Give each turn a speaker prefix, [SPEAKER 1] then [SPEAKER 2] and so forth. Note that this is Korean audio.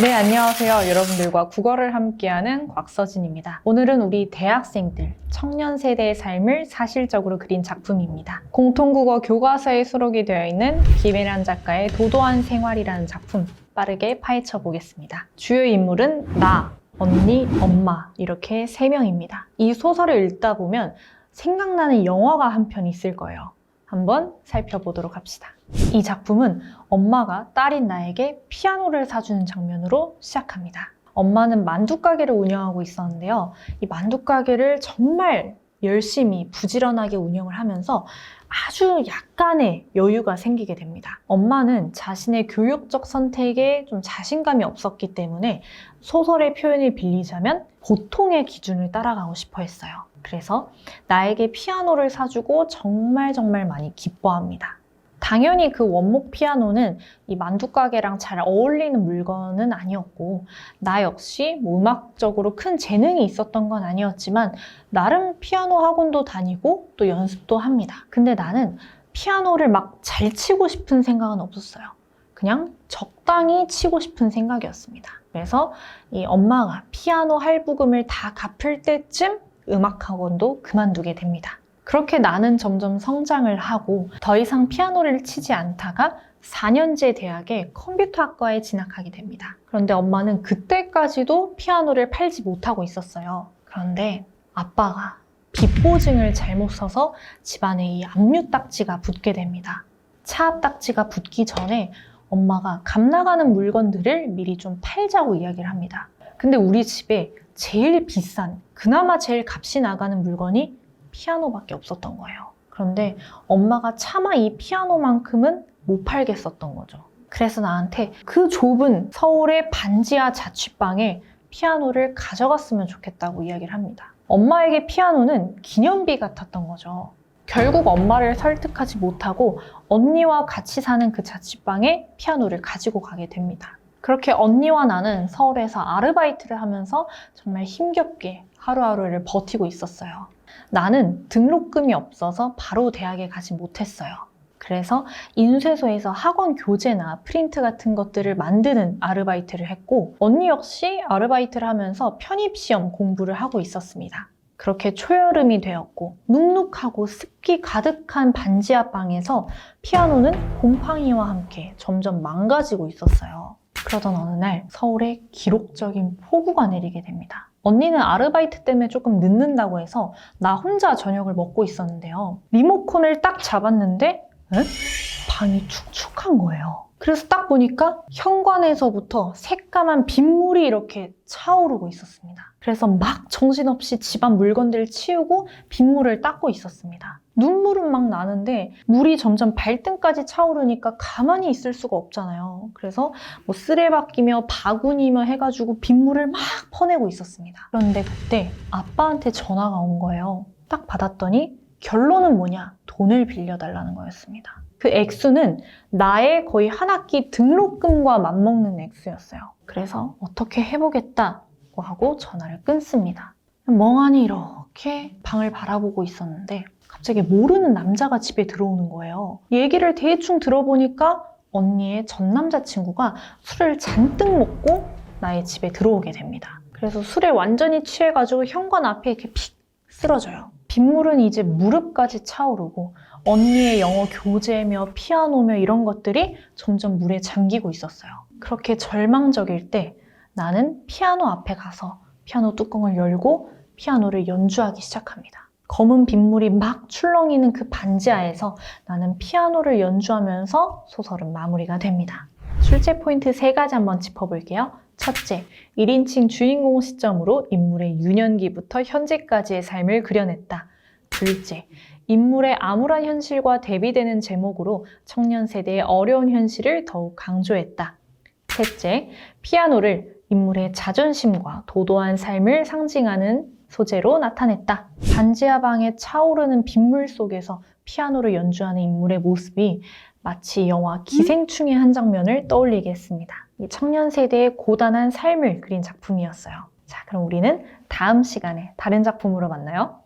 [SPEAKER 1] 네, 안녕하세요. 여러분들과 국어를 함께하는 곽서진입니다. 오늘은 우리 대학생들, 청년 세대의 삶을 사실적으로 그린 작품입니다. 공통국어 교과서에 수록이 되어 있는 김혜란 작가의 도도한 생활이라는 작품, 빠르게 파헤쳐 보겠습니다. 주요 인물은 나, 언니, 엄마 이렇게 3명입니다. 이 소설을 읽다 보면 생각나는 영화가 한 편 있을 거예요. 한번 살펴보도록 합시다. 이 작품은 엄마가 딸인 나에게 피아노를 사주는 장면으로 시작합니다. 엄마는 만두가게를 운영하고 있었는데요. 이 만두가게를 정말 열심히 부지런하게 운영을 하면서 아주 약간의 여유가 생기게 됩니다. 엄마는 자신의 교육적 선택에 좀 자신감이 없었기 때문에 소설의 표현을 빌리자면 보통의 기준을 따라가고 싶어 했어요. 그래서 나에게 피아노를 사주고 정말 많이 기뻐합니다. 당연히 그 원목 피아노는 이 만두가게랑 잘 어울리는 물건은 아니었고 나 역시 음악적으로 큰 재능이 있었던 건 아니었지만 나름 피아노 학원도 다니고 또 연습도 합니다. 근데 나는 피아노를 막 잘 치고 싶은 생각은 없었어요. 그냥 적당히 치고 싶은 생각이었습니다. 그래서 이 엄마가 피아노 할부금을 다 갚을 때쯤 음악학원도 그만두게 됩니다. 그렇게 나는 점점 성장을 하고 더 이상 피아노를 치지 않다가 4년제 대학에 컴퓨터학과에 진학하게 됩니다. 그런데 엄마는 그때까지도 피아노를 팔지 못하고 있었어요. 그런데 아빠가 빚보증을 잘못 써서 집안에 이 압류 딱지가 붙게 됩니다. 차압 딱지가 붙기 전에 엄마가 값 나가는 물건들을 미리 좀 팔자고 이야기를 합니다. 근데 우리 집에 제일 비싼, 그나마 제일 값이 나가는 물건이 피아노밖에 없었던 거예요. 그런데 엄마가 차마 이 피아노만큼은 못 팔겠었던 거죠. 그래서 나한테 그 좁은 서울의 반지하 자취방에 피아노를 가져갔으면 좋겠다고 이야기를 합니다. 엄마에게 피아노는 기념비 같았던 거죠. 결국 엄마를 설득하지 못하고 언니와 같이 사는 그 자취방에 피아노를 가지고 가게 됩니다. 그렇게 언니와 나는 서울에서 아르바이트를 하면서 정말 힘겹게 하루하루를 버티고 있었어요. 나는 등록금이 없어서 바로 대학에 가지 못했어요. 그래서 인쇄소에서 학원 교재나 프린트 같은 것들을 만드는 아르바이트를 했고 언니 역시 아르바이트를 하면서 편입시험 공부를 하고 있었습니다. 그렇게 초여름이 되었고 눅눅하고 습기 가득한 반지하 방에서 피아노는 곰팡이와 함께 점점 망가지고 있었어요. 그러던 어느 날 서울에 기록적인 폭우가 내리게 됩니다. 언니는 아르바이트 때문에 조금 늦는다고 해서 나 혼자 저녁을 먹고 있었는데요. 리모컨을 딱 잡았는데 방이 축축한 거예요. 그래서 딱 보니까 현관에서부터 새까만 빗물이 이렇게 차오르고 있었습니다. 그래서 막 정신없이 집안 물건들을 치우고 빗물을 닦고 있었습니다. 눈물은 막 나는데 물이 점점 발등까지 차오르니까 가만히 있을 수가 없잖아요. 그래서 뭐 쓰레받기며 바구니며 해가지고 빗물을 막 퍼내고 있었습니다. 그런데 그때 아빠한테 전화가 온 거예요. 딱 받았더니 결론은 뭐냐? 돈을 빌려달라는 거였습니다. 그 액수는 나의 거의 한 학기 등록금과 맞먹는 액수였어요. 그래서 어떻게 해보겠다고 하고 전화를 끊습니다. 멍하니 이렇게 방을 바라보고 있었는데 갑자기 모르는 남자가 집에 들어오는 거예요. 얘기를 대충 들어보니까 언니의 전 남자친구가 술을 잔뜩 먹고 나의 집에 들어오게 됩니다. 그래서 술에 완전히 취해가지고 현관 앞에 이렇게 픽 쓰러져요. 빗물은 이제 무릎까지 차오르고 언니의 영어 교재며 피아노며 이런 것들이 점점 물에 잠기고 있었어요. 그렇게 절망적일 때 나는 피아노 앞에 가서 피아노 뚜껑을 열고 피아노를 연주하기 시작합니다. 검은 빗물이 막 출렁이는 그 반지하에서 나는 피아노를 연주하면서 소설은 마무리가 됩니다. 출제 포인트 3가지 한번 짚어볼게요. 첫째, 1인칭 주인공 시점으로 인물의 유년기부터 현재까지의 삶을 그려냈다. 둘째, 인물의 암울한 현실과 대비되는 제목으로 청년 세대의 어려운 현실을 더욱 강조했다. 셋째, 피아노를 인물의 자존심과 도도한 삶을 상징하는 소재로 나타냈다. 반지하 방에 차오르는 빗물 속에서 피아노를 연주하는 인물의 모습이 마치 영화 기생충의 한 장면을 떠올리게 했습니다. 이 청년 세대의 고단한 삶을 그린 작품이었어요. 자, 그럼 우리는 다음 시간에 다른 작품으로 만나요.